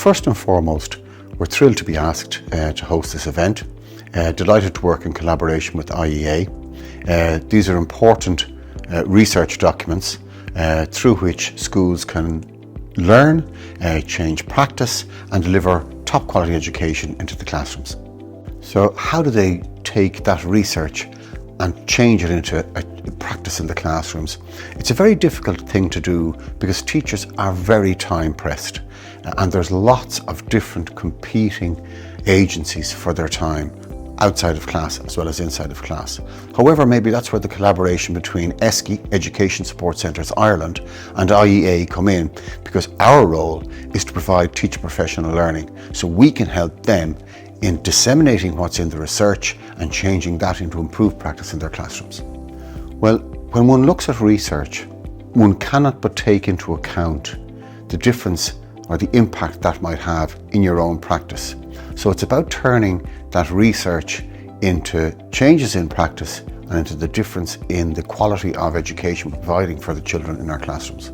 first and foremost, we're thrilled to be asked to host this event. Delighted to work in collaboration with IEA. These are important research documents through which schools can learn, change practice and deliver top quality education into the classrooms. So how do they take that research and change it into a practice in the classrooms? It's a very difficult thing to do because teachers are very time pressed and there's lots of different competing agencies for their time outside of class as well as inside of class. However, maybe that's where the collaboration between ESCI, Education Support Centres Ireland, and IEA come in, because our role is to provide teacher professional learning so we can help them in disseminating what's in the research and changing that into improved practice in their classrooms. Well, when one looks at research, one cannot but take into account the difference or the impact that might have in your own practice. So it's about turning that research into changes in practice and into the difference in the quality of education we're providing for the children in our classrooms.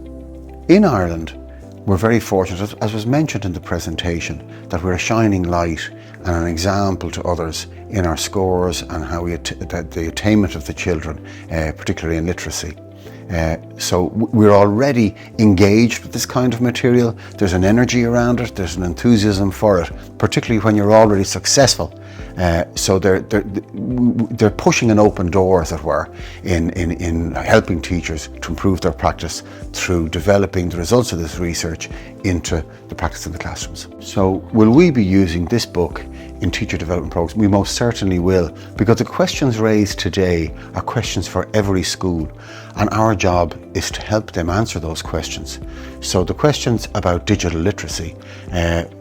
In Ireland, we're very fortunate, as was mentioned in the presentation, that we're a shining light and an example to others in our scores and how the attainment of the children, particularly in literacy. So we're already engaged with this kind of material. There's an energy around it, there's an enthusiasm for it, particularly when you're already successful. So they're pushing an open door, as it were, in helping teachers to improve their practice through developing the results of this research into the practice in the classrooms. So will we be using this book in teacher development programs? We most certainly will, because the questions raised today are questions for every school, and our job is to help them answer those questions. So the questions about digital literacy,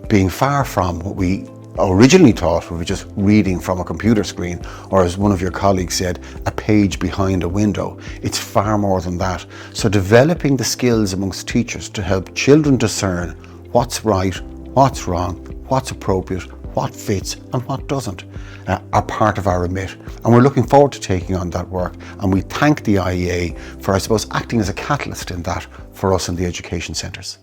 being far from what we originally thought we were just reading from a computer screen, or as one of your colleagues said, a page behind a window. It's far more than that. So developing the skills amongst teachers to help children discern what's right, what's wrong, what's appropriate, what fits and what doesn't are part of our remit. And we're looking forward to taking on that work. And we thank the IEA for, I suppose, acting as a catalyst in that for us in the education centres.